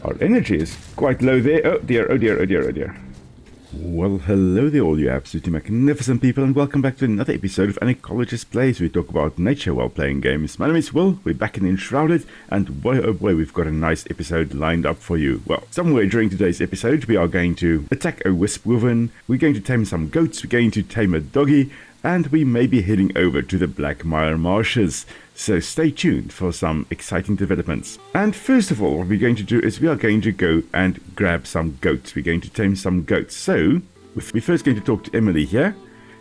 Our energy is quite low there. Oh dear, oh dear, oh dear, oh dear. Well, hello there all you absolutely magnificent people, and welcome back to another episode of An Ecologist Plays. We talk about nature while playing games. My name is Will, we're back in Enshrouded, and boy oh boy, we've got a nice episode lined up for you. Well, somewhere during today's episode, we are going to attack a Wispwyvern, we're going to tame some goats, we're going to tame a doggie, and we may be heading over to the Blackmire Marshes. So stay tuned for some exciting developments. And first of all, what we're going to do is we are going to go and grab some goats. We're going to tame some goats. So we're first going to talk to Emily here,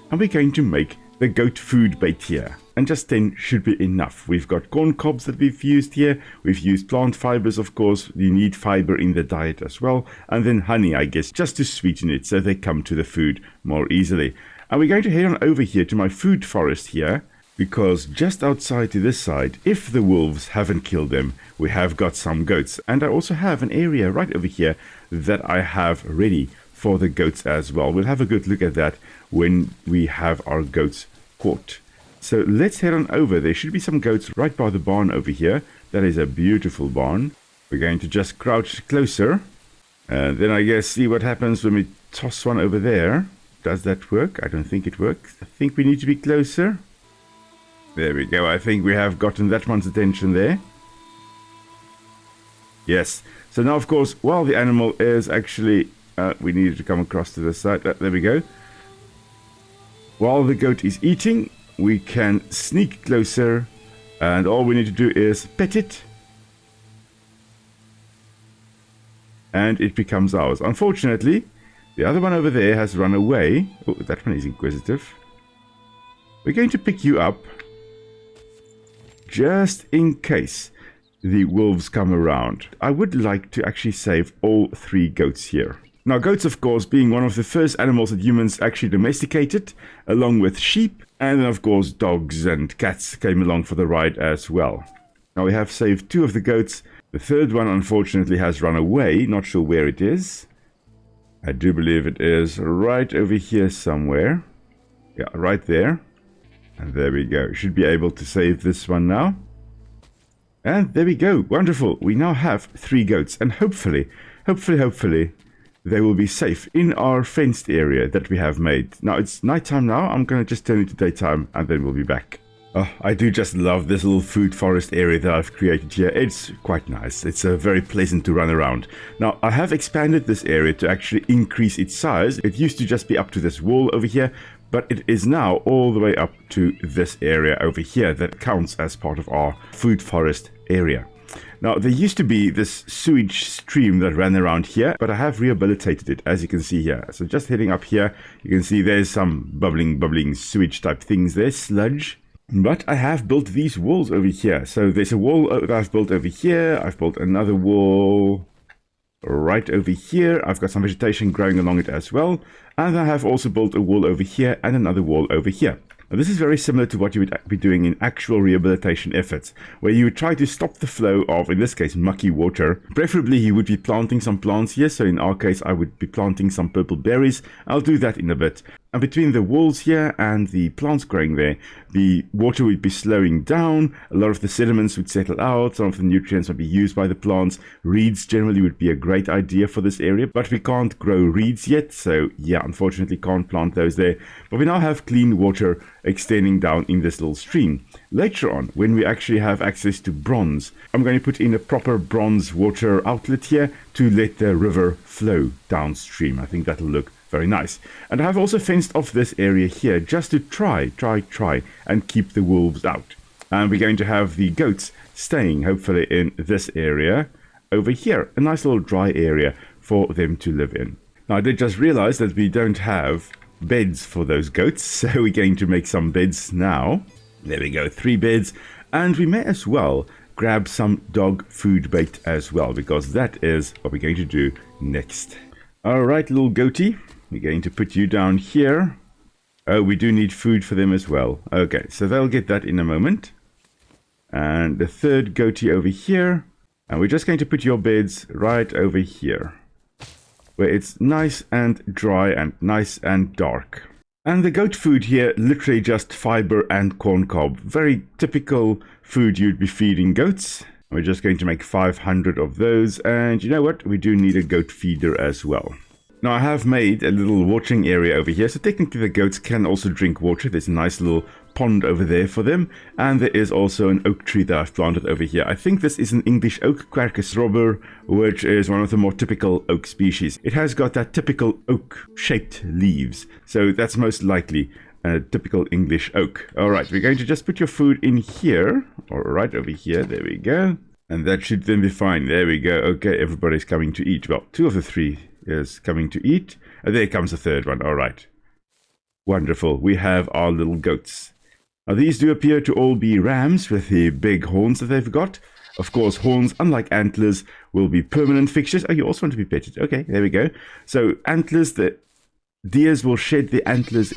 and we're going to make the goat food bait here. And just 10 should be enough. We've got corn cobs that we've used here. We've used plant fibers, of course. You need fiber in the diet as well. And then honey, I guess, just to sweeten it so they come to the food more easily. And we're going to head on over here to my food forest here, because just outside to this side, if the wolves haven't killed them, we have got some goats. And I also have an area right over here that I have ready for the goats as well. We'll have a good look at that when we have our goats caught. So let's head on over. There should be some goats right by the barn over here. That is a beautiful barn. We're going to just crouch closer. And then I guess see what happens when we toss one over there. Does that work? I don't think it works. I think we need to be closer. There we go. I think we have gotten that one's attention there. Yes. So now, of course, while the animal is actually... we needed to come across to the side. There we go. While the goat is eating, we can sneak closer. And all we need to do is pet it. And it becomes ours. Unfortunately, the other one over there has run away. Oh, that one is inquisitive. We're going to pick you up, just in case the wolves come around. I would like to actually save all 3 goats here. Now, goats, of course, being one of the first animals that humans actually domesticated, along with sheep, and then, of course, dogs and cats came along for the ride as well. Now, we have saved 2 of the goats. The third one, unfortunately, has run away. Not sure where it is. I do believe it is right over here somewhere. Yeah, right there. And there we go. Should be able to save this one now. And there we go. Wonderful. We now have 3 goats. And hopefully, they will be safe in our fenced area that we have made. Now, it's nighttime now. I'm going to just turn it to daytime and then we'll be back. Oh, I do just love this little food forest area that I've created here. It's quite nice. It's very pleasant to run around. Now, I have expanded this area to actually increase its size. It used to just be up to this wall over here, but it is now all the way up to this area over here that counts as part of our food forest area. Now, there used to be this sewage stream that ran around here, but I have rehabilitated it, as you can see here. So just heading up here, you can see there's some bubbling sewage type things there, sludge. But I have built these walls over here. So there's a wall that I've built over here. I've built another wall right over here. I've got some vegetation growing along it as well. And I have also built a wall over here and another wall over here. Now, this is very similar to what you would be doing in actual rehabilitation efforts, where you would try to stop the flow of, in this case, mucky water. Preferably, you would be planting some plants here. So in our case, I would be planting some purple berries. I'll do that in a bit. And between the walls here and the plants growing there, the water would be slowing down. A lot of the sediments would settle out. Some of the nutrients would be used by the plants. Reeds generally would be a great idea for this area, but we can't grow reeds yet. So yeah, unfortunately can't plant those there. But we now have clean water extending down in this little stream. Later on, when we actually have access to bronze, I'm going to put in a proper bronze water outlet here to let the river flow downstream. I think that'll look very nice. And I have also fenced off this area here just to try and keep the wolves out. And we're going to have the goats staying hopefully in this area over here. A nice little dry area for them to live in. Now, I did just realize that we don't have beds for those goats, so we're going to make some beds now. There we go, 3 beds. And we may as well grab some dog food bait as well, because that is what we're going to do next. Alright, little goatie, we're going to put you down here. Oh, we do need food for them as well. Okay, so they'll get that in a moment. And the third goatee over here. And we're just going to put your beds right over here, where it's nice and dry and nice and dark. And the goat food here, literally just fiber and corn cob. Very typical food you'd be feeding goats. We're just going to make 500 of those. And you know what? We do need a goat feeder as well. Now, I have made a little watering area over here, so technically the goats can also drink water. There's a nice little pond over there for them, and there is also an oak tree that I've planted over here. I think this is an English oak, Quercus robur, which is one of the more typical oak species. It has got that typical oak-shaped leaves, so that's most likely a typical English oak. Alright, we're going to just put your food in here, or right over here, there we go. And that should then be fine, there we go. Okay, everybody's coming to eat. Well, 2 of the 3 is coming to eat. And there comes the 3rd one, alright. Wonderful, we have our little goats. Now these do appear to all be rams with the big horns that they've got. Of course, horns, unlike antlers, will be permanent fixtures. Oh, you also want to be petted. Okay, there we go. So antlers, the deers will shed their antlers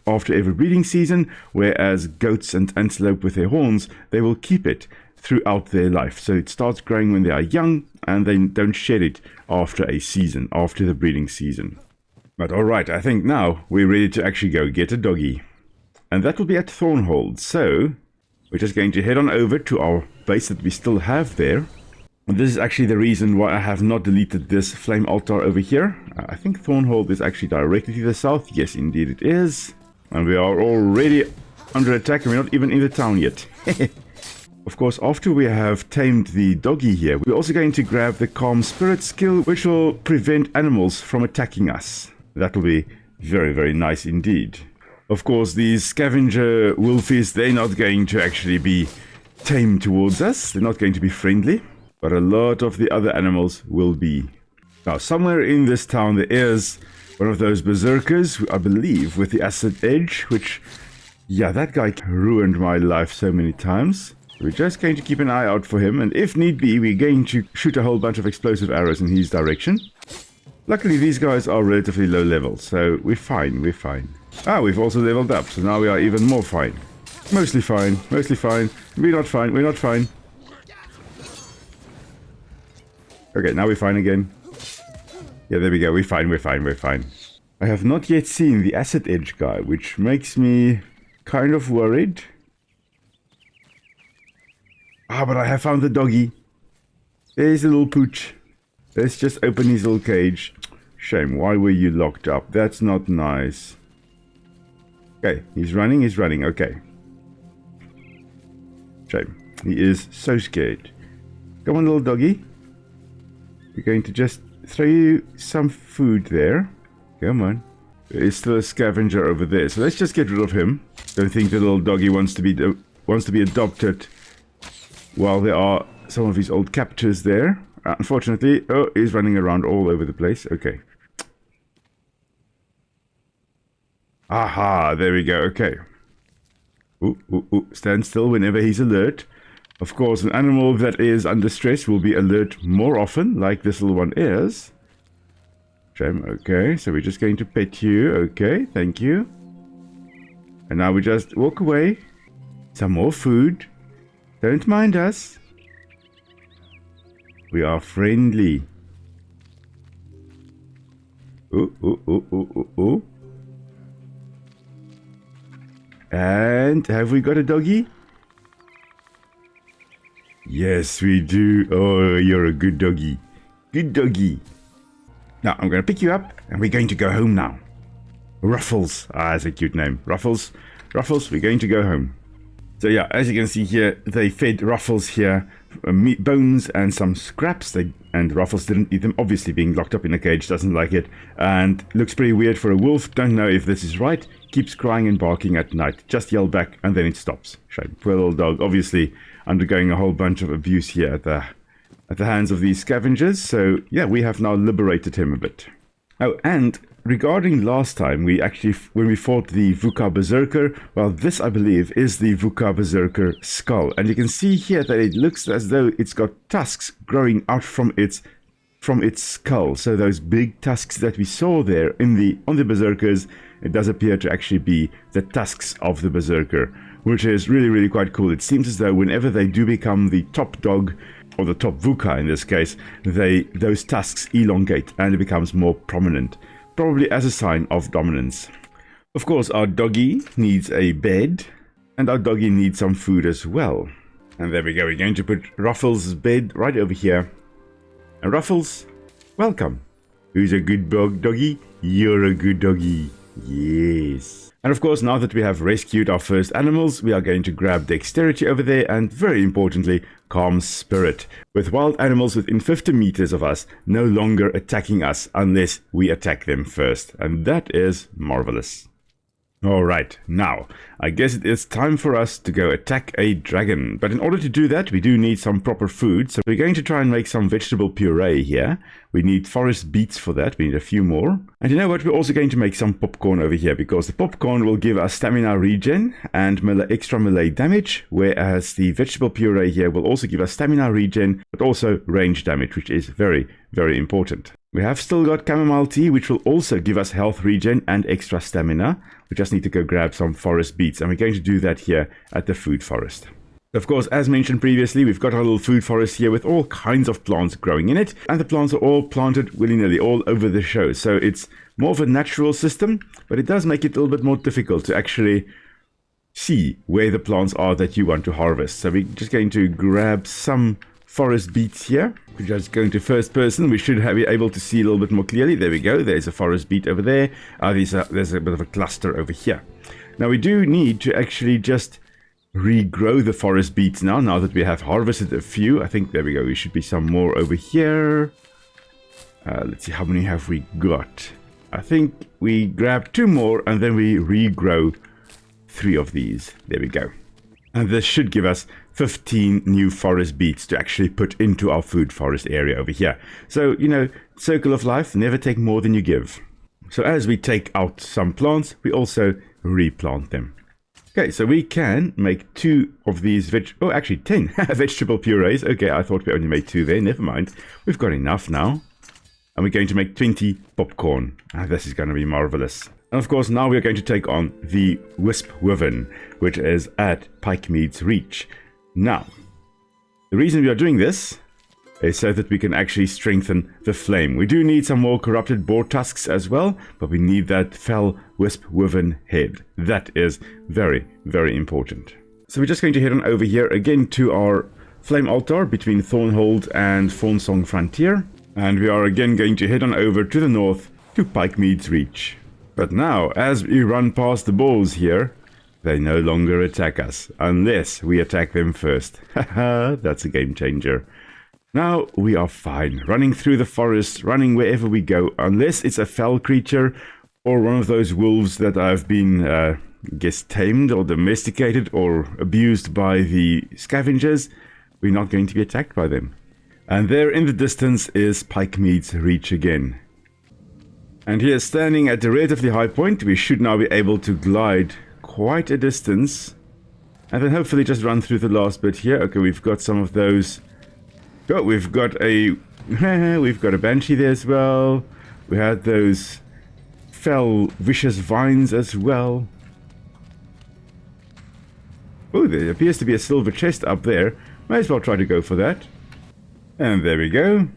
after every breeding season, whereas goats and antelope with their horns, they will keep it throughout their life. So it starts growing when they are young, and they don't shed it after a season, after the breeding season. But alright, I think now we're ready to actually go get a doggy. And that will be at Thornhold. So we're just going to head on over to our base that we still have there. And this is actually the reason why I have not deleted this flame altar over here. I think Thornhold is actually directly to the south. Yes, indeed it is. And we are already under attack, and we're not even in the town yet. Of course, after we have tamed the doggy here, we're also going to grab the Calm Spirit skill, which will prevent animals from attacking us. That will be very, very nice indeed. Of course, these scavenger wolfies, they're not going to actually be tame towards us. They're not going to be friendly. But a lot of the other animals will be. Now, somewhere in this town, there is one of those berserkers, I believe, with the acid edge, which, yeah, that guy ruined my life so many times. We're just going to keep an eye out for him, and if need be, we're going to shoot a whole bunch of explosive arrows in his direction. Luckily, these guys are relatively low level, so we're fine, we're fine. Ah, we've also leveled up, so now we are even more fine. Mostly fine, mostly fine. We're not fine, we're not fine. Okay, now we're fine again. Yeah, there we go, we're fine, we're fine, we're fine. I have not yet seen the acid edge guy, which makes me kind of worried. Ah, but I have found the doggy. There's the little pooch. Let's just open his little cage. Shame, why were you locked up? That's not nice. Okay, he's running, okay. Shame, he is so scared. Come on, little doggy. We're going to just throw you some food there. Come on. There is still a scavenger over there, so let's just get rid of him. Don't think the little doggy wants to be adopted while there are some of his old captors there. Unfortunately, oh, he's running around all over the place. Okay. Aha, there we go. Okay. Ooh, ooh, ooh. Stand still whenever he's alert. Of course, an animal that is under stress will be alert more often, like this little one is. Shame. Okay, so we're just going to pet you. Okay, thank you. And now we just walk away. Some more food. Don't mind us. We are friendly. Ooh, ooh, ooh, ooh, ooh, ooh. And have we got a doggy? Yes, we do. Oh, you're a good doggy. Good doggy. Now, I'm going to pick you up, and we're going to go home now. Ruffles. Ah, that's a cute name. Ruffles. Ruffles, we're going to go home. So yeah, as you can see here, they fed Ruffles here meat, bones and some scraps. And Ruffles didn't eat them. Obviously, being locked up in a cage doesn't like it. And looks pretty weird for a wolf. Don't know if this is right. Keeps crying and barking at night. Just yell back, and then it stops. Shame. Poor little dog. Obviously, undergoing a whole bunch of abuse here at the hands of these scavengers. So yeah, we have now liberated him a bit. Oh, and regarding last time, when we fought the Vuka Berserker, well, this, I believe, is the Vuka Berserker skull. And you can see here that it looks as though it's got tusks growing out from its skull. So those big tusks that we saw there on the Berserkers, it does appear to actually be the tusks of the Berserker, which is really, really quite cool. It seems as though whenever they do become the top dog, or the top Vuka in this case, those tusks elongate and it becomes more prominent. Probably as a sign of dominance. Of course, our doggy needs a bed, and our doggy needs some food as well. And there we go. We're going to put Ruffles' bed right over here. And Ruffles, welcome. Who's a good doggy? You're a good doggy. Yes. And of course, now that we have rescued our first animals, we are going to grab Dexterity over there and, very importantly, Calm Spirit, with wild animals within 50 meters of us no longer attacking us unless we attack them first. And that is marvelous. Alright, now, I guess it is time for us to go attack a dragon. But in order to do that, we do need some proper food. So we're going to try and make some vegetable puree here. We need forest beets for that. We need a few more. And you know what? We're also going to make some popcorn over here, because the popcorn will give us stamina regen and extra melee damage, whereas the vegetable puree here will also give us stamina regen, but also range damage, which is very, very important. We have still got chamomile tea, which will also give us health regen and extra stamina. We just need to go grab some forest beets, and we're going to do that here at the food forest. Of course, as mentioned previously, we've got our little food forest here with all kinds of plants growing in it, and the plants are all planted willy-nilly all over the show. So it's more of a natural system, but it does make it a little bit more difficult to actually see where the plants are that you want to harvest. So we're just going to grab some forest beets here. We're just going to first person. We should be able to see a little bit more clearly. There we go. There's a forest beet over there. There's a bit of a cluster over here. Now we do need to actually just regrow the forest beets now that we have harvested a few. I think there we go. We should be some more over here. Let's see, how many have we got? I think we grab 2 more and then we regrow 3 of these. There we go. And this should give us 15 new forest beets to actually put into our food forest area over here. So, you know, circle of life, never take more than you give. So as we take out some plants, we also replant them. Okay, so we can make 2 of these actually 10 vegetable purees. Okay, I thought we only made 2 there. Never mind. We've got enough now. And we're going to make 20 popcorn. This is going to be marvelous. And of course, now we're going to take on the Wispwyvern, which is at Pikemeade's reach. Now, the reason we are doing this is so that we can actually strengthen the flame. We do need some more corrupted boar tusks as well, but we need that fell Wispwyvern head. That is very, very important. So we're just going to head on over here again to our flame altar between Thornhold and Thornsong Frontier. And we are again going to head on over to the north to Pikemeade's reach. But now, as we run past the bulls here, they no longer attack us, unless we attack them first. Haha, that's a game changer. Now we are fine, running through the forest, running wherever we go, unless it's a fell creature, or one of those wolves that I've been, tamed or domesticated or abused by the scavengers. We're not going to be attacked by them. And there in the distance is Pikemeade's reach again. And here, standing at a relatively high point, we should now be able to glide quite a distance. And then hopefully just run through the last bit here. Okay, we've got some of those. Oh, we've got a banshee there as well. We had those fell vicious vines as well. Oh, there appears to be a silver chest up there. Might as well try to go for that. And there we go.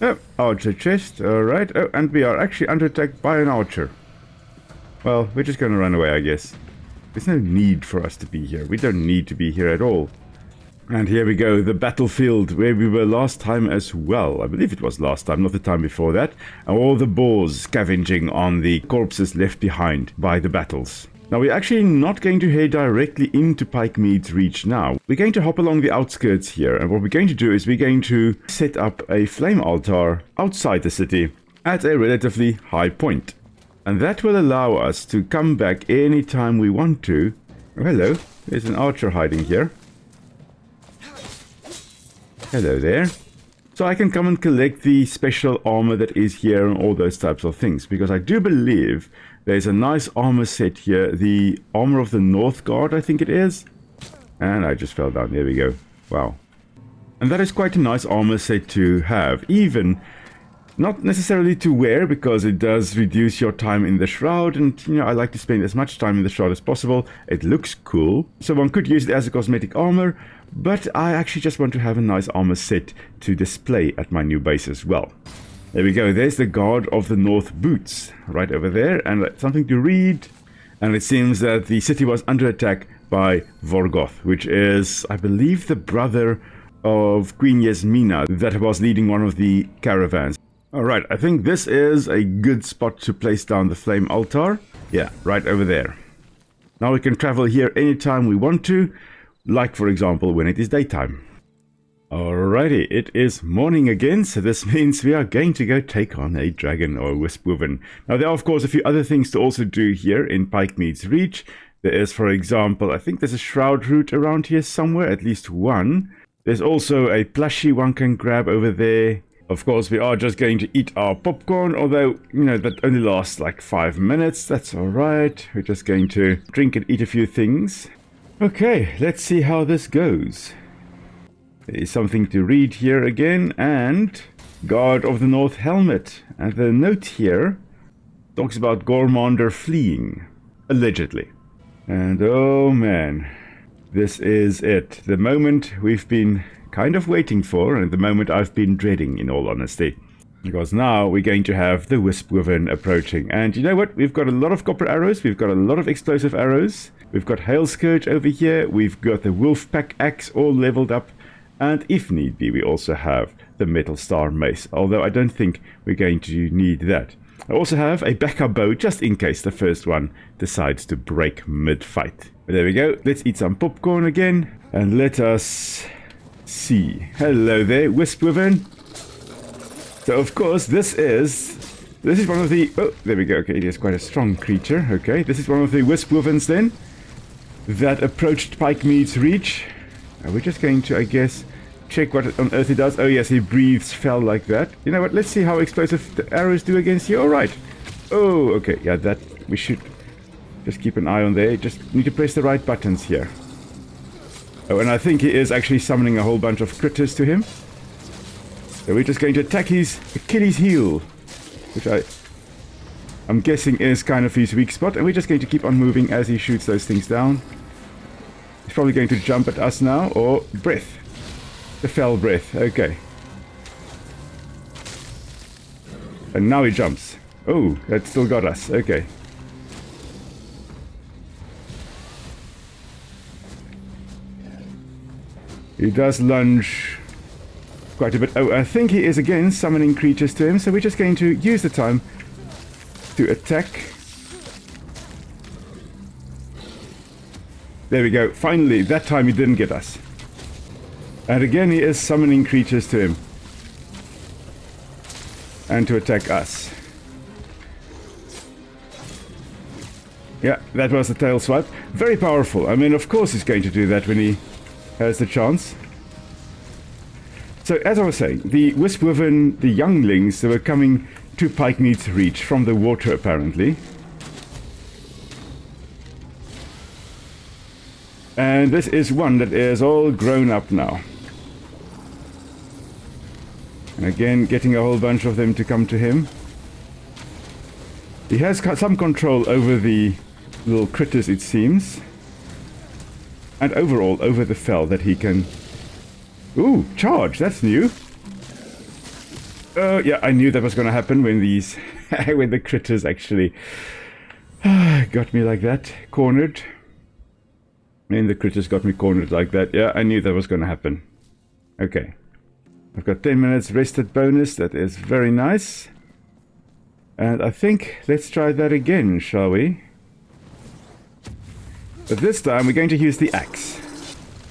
Oh, archer chest, alright. Oh, and we are actually under attack by an archer. Well, we're just going to run away, I guess. There's no need for us to be here. We don't need to be here at all. And here we go, the battlefield where we were last time as well. I believe it was last time, not the time before that. And all the boars scavenging on the corpses left behind by the battles. Now, we're actually not going to head directly into Pikemeade's reach now. We're going to hop along the outskirts here, and what we're going to do is we're going to set up a flame altar outside the city at a relatively high point. And that will allow us to come back anytime we want to. Oh, hello, there's an archer hiding here. Hello there. So I can come and collect the special armor that is here and all those types of things, because I do believe there's a nice armor set here, the armor of the North Guard, I think it is. And I just fell down, there we go. Wow. And that is quite a nice armor set to have, even not necessarily to wear, because it does reduce your time in the shroud, and you know, I like to spend as much time in the shroud as possible. It looks cool, so one could use it as a cosmetic armor, but I actually just want to have a nice armor set to display at my new base as well. There we go, there's the Guard of the North boots right over there, and something to read. And it seems that the city was under attack by Vorgoth, which is, I believe, the brother of Queen Yasmina that was leading one of the caravans. Alright, I think this is a good spot to place down the flame altar. Yeah, right over there. Now we can travel here anytime we want to, like for example when it is daytime. Alrighty, it is morning again, so this means we are going to go take on a dragon or Wispwyvern. Now there are of course a few other things to also do here in Pikemeade's Reach. There is, for example, I think there's a shroud root around here somewhere, at least one. There's also a plushie one can grab over there. Of course, we are just going to eat our popcorn, although, you know, that only lasts like 5 minutes. That's alright. We're just going to drink and eat a few things. Okay, let's see how this goes. There is something to read here again, and Guard of the North helmet. And the note here talks about Gormander fleeing, allegedly. And oh man, this is it. The moment we've been kind of waiting for, and the moment I've been dreading, in all honesty. Because now we're going to have the Wispwyvern approaching. And you know what? We've got a lot of copper arrows. We've got a lot of explosive arrows. We've got Hail Scourge over here. We've got the Wolfpack Axe all leveled up. And if need be, we also have the Metal Star Mace. Although I don't think we're going to need that. I also have a backup bow just in case the first one decides to break mid-fight. But there we go. Let's eat some popcorn again. And let us see. Hello there, Wispwyvern. So of course this is one of the... Oh, there we go. Okay, it is quite a strong creature. Okay, this is one of the Wispwyverns then that approached Pikemeade's Reach. We're just going to, I guess, check what on earth he does. Oh yes, he breathes fell like that. You know what? Let's see how explosive the arrows do against you. All right. Oh, okay. Yeah, that we should just keep an eye on there. Just need to press the right buttons here. Oh, and I think he is actually summoning a whole bunch of critters to him. So we're just going to attack his Achilles heel, which I'm guessing is kind of his weak spot. And we're just going to keep on moving as he shoots those things down. He's probably going to jump at us now, or breath. The fell breath, okay. And now he jumps. Oh, that still got us, okay. He does lunge quite a bit. Oh, I think he is again summoning creatures to him, so we're just going to use the time to attack. There we go. Finally, that time he didn't get us. And again, he is summoning creatures to him. And to attack us. Yeah, that was the tail swipe. Very powerful. I mean, of course he's going to do that when he has the chance. So, as I was saying, the Wispwyvern, the younglings, they were coming to Pikemeade's Reach from the water, apparently. And this is one that is all grown up now. And again, getting a whole bunch of them to come to him. He has got some control over the little critters, it seems. And overall, over the fell that he can... Ooh, charge, that's new. Yeah, I knew that was going to happen when these... when the critters actually... got me like that, cornered. And the critters got me cornered like that. Yeah, I knew that was going to happen. Okay. I've got 10 minutes rested bonus. That is very nice. And I think let's try that again, shall we? But this time we're going to use the axe.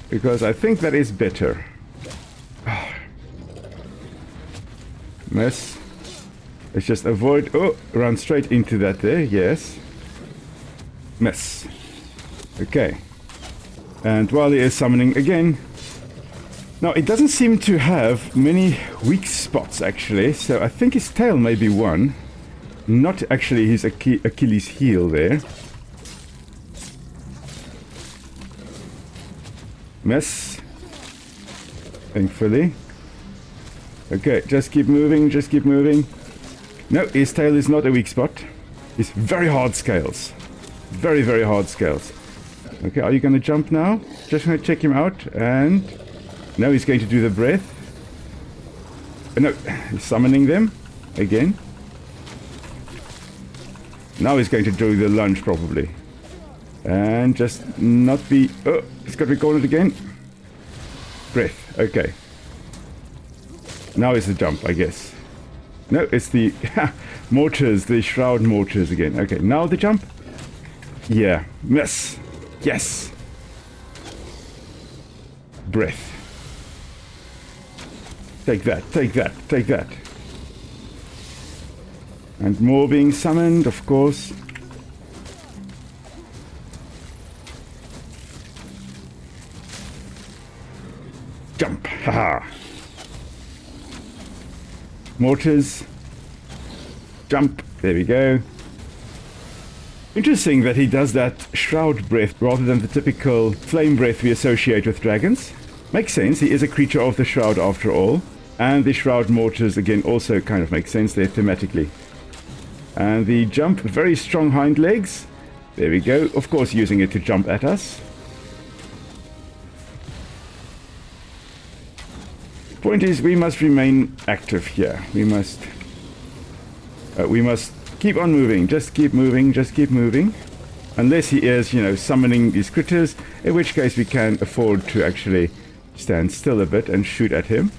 Because I think that is better. Miss. Let's just avoid... Oh, run straight into that there. Yes. Miss. Okay. And while he is summoning again... Now, it doesn't seem to have many weak spots, actually. So I think his tail may be one. Not actually his Achilles heel there. Miss. Thankfully. Okay, just keep moving, just keep moving. No, his tail is not a weak spot. It's very hard scales. Very, very hard scales. Okay, are you going to jump now? Just going to check him out, and... Now he's going to do the breath. No, he's summoning them again. Now he's going to do the lunge, probably. And just not be... Oh, it's got to be cornered again. Breath. Okay. Now it's the jump, I guess. No, it's the mortars, the shroud mortars again. Okay, now the jump. Yeah. Miss. Yes. Breath. Take that, take that, take that. And more being summoned, of course. Jump. Haha. Mortars. Jump. There we go. Interesting that he does that shroud breath rather than the typical flame breath we associate with dragons. Makes sense, he is a creature of the shroud after all. And the shroud mortars again also kind of makes sense there thematically. And the jump, very strong hind legs. There we go, of course using it to jump at us. Point is, we must remain active here. We must keep on moving. Just keep moving. Just keep moving. Unless he is, you know, summoning these critters, in which case we can afford to actually stand still a bit and shoot at him.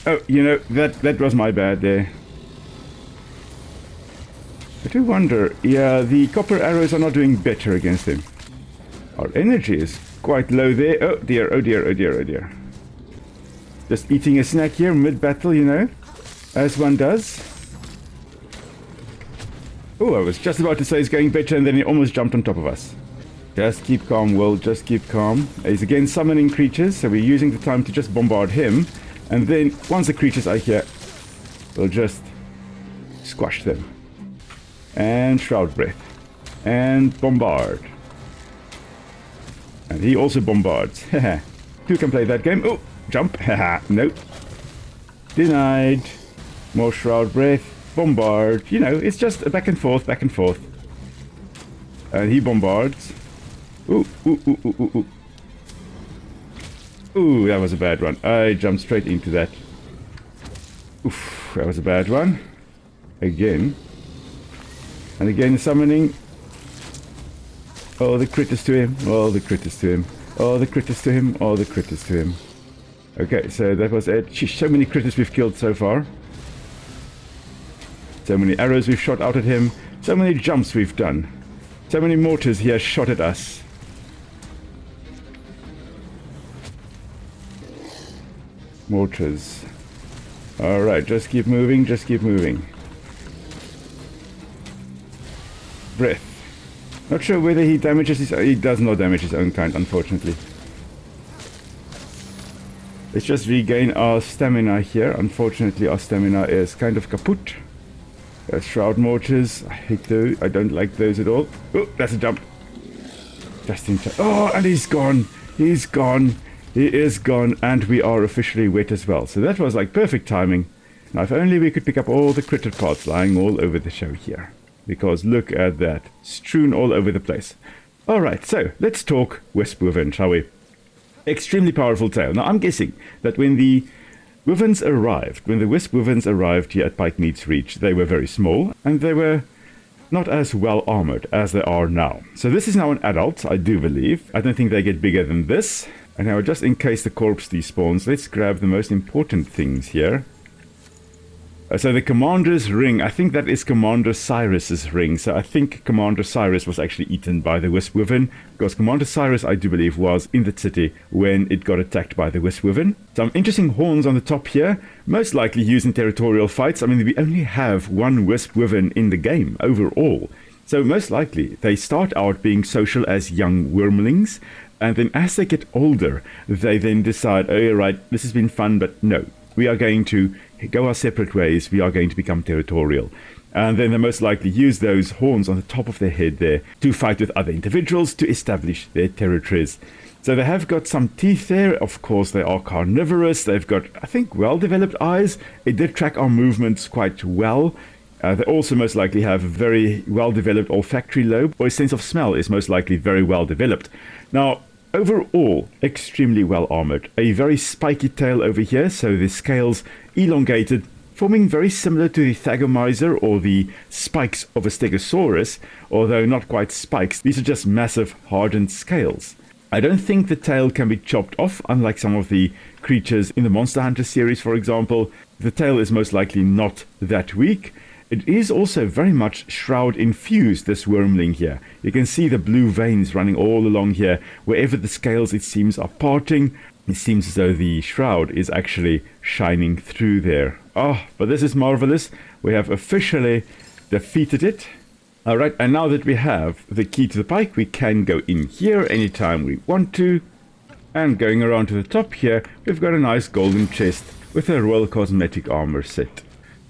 Oh, you know, that was my bad there. I do wonder, yeah, the copper arrows are not doing better against him. Our energy is quite low there. Oh dear, oh dear, oh dear, oh dear. Just eating a snack here mid-battle, you know, as one does. Oh, I was just about to say it's going better and then he almost jumped on top of us. Just keep calm, Will, just keep calm. He's again summoning creatures, so we're using the time to just bombard him. And then, once the creatures are here, we'll just squash them. And Shroud Breath. And bombard. And he also bombards. Who can play that game? Oh, jump. Haha, nope. Denied. More Shroud Breath. Bombard. You know, it's just a back and forth, back and forth. And he bombards. Ooh, ooh, ooh, ooh, ooh, ooh. Ooh, that was a bad one. I jumped straight into that. Oof, that was a bad one. Again. And again summoning. Oh, the critters to him. Oh, the critters to him. Oh, the critters to him. Oh, the critters to him. Okay, so that was it. Sheesh, so many critters we've killed so far. So many arrows we've shot out at him. So many jumps we've done. So many mortars he has shot at us. Mortars. Alright, just keep moving, just keep moving. Breath. Not sure whether he damages his... He does not damage his own kind, unfortunately. Let's just regain our stamina here. Unfortunately, our stamina is kind of kaput. Shroud mortars. I hate those. I don't like those at all. Oh, that's a jump. Just in time. Oh, and he's gone. He's gone. He is gone, and we are officially wet as well. So that was like perfect timing. Now, if only we could pick up all the critter parts lying all over the show here. Because look at that. Strewn all over the place. Alright, so let's talk Wispwyvern, shall we? Extremely powerful tale. Now, I'm guessing that when the Wyverns arrived, when the Wispwyverns arrived here at Pikemeade's Reach, they were very small, and they were not as well armored as they are now. So this is now an adult, I do believe. I don't think they get bigger than this. And now, just in case the corpse despawns, let's grab the most important things here. So the Commander's Ring, I think that is Commander Cyrus's ring. So I think Commander Cyrus was actually eaten by the Wispwyvern, because Commander Cyrus, I do believe, was in the city when it got attacked by the Wispwyvern. Some interesting horns on the top here, most likely used in territorial fights. I mean, we only have one Wispwyvern in the game overall. So most likely, they start out being social as young wormlings, and then as they get older, they then decide, oh, right, this has been fun, but no, we are going to go our separate ways, we are going to become territorial. And then they most likely use those horns on the top of their head there to fight with other individuals to establish their territories. So they have got some teeth there. Of course, they are carnivorous. They've got, I think, well-developed eyes. It did track our movements quite well. They also most likely have a very well-developed olfactory lobe, or a sense of smell is most likely very well-developed. Now, overall, extremely well-armored. A very spiky tail over here, so the scales elongated, forming very similar to the Thagomizer or the spikes of a Stegosaurus, although not quite spikes. These are just massive hardened scales. I don't think the tail can be chopped off, unlike some of the creatures in the Monster Hunter series, for example. The tail is most likely not that weak. It is also very much shroud infused, this wormling here. You can see the blue veins running all along here. Wherever the scales, it seems, are parting, it seems as though the shroud is actually shining through there. Oh, but this is marvelous. We have officially defeated it. Alright, and now that we have the key to the pike, we can go in here anytime we want to. And going around to the top here, we've got a nice golden chest with a royal cosmetic armor set.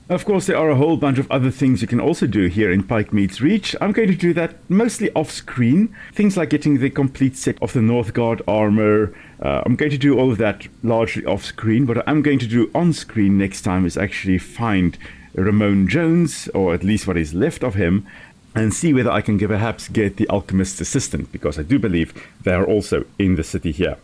Of course, there are a whole bunch of other things you can also do here in Pikemeade's Reach. I'm going to do that mostly off-screen. Things like getting the complete set of the Northgard armor. I'm going to do all of that largely off-screen. What I'm going to do on-screen next time is actually find Ramon Jones, or at least what is left of him, and see whether I can perhaps get the alchemist's assistant, because I do believe they are also in the city here.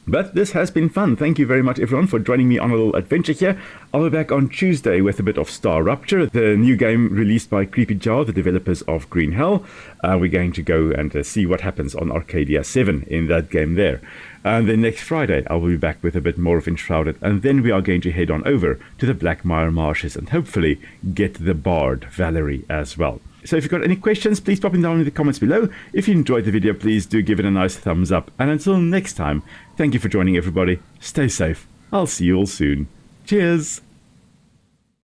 But this has been fun. Thank you very much, everyone, for joining me on a little adventure here. I'll be back on Tuesday with a bit of Star Rupture, the new game released by Creepy Jar, the developers of Green Hell. We're going to go and see what happens on Arcadia 7 in that game there. And then next Friday, I will be back with a bit more of Enshrouded, and then we are going to head on over to the Blackmire Marshes and hopefully get the Bard, Valerie, as well. So if you've got any questions, please pop them down in the comments below. If you enjoyed the video, please do give it a nice thumbs up. And until next time, thank you for joining, everybody. Stay safe. I'll see you all soon. Cheers!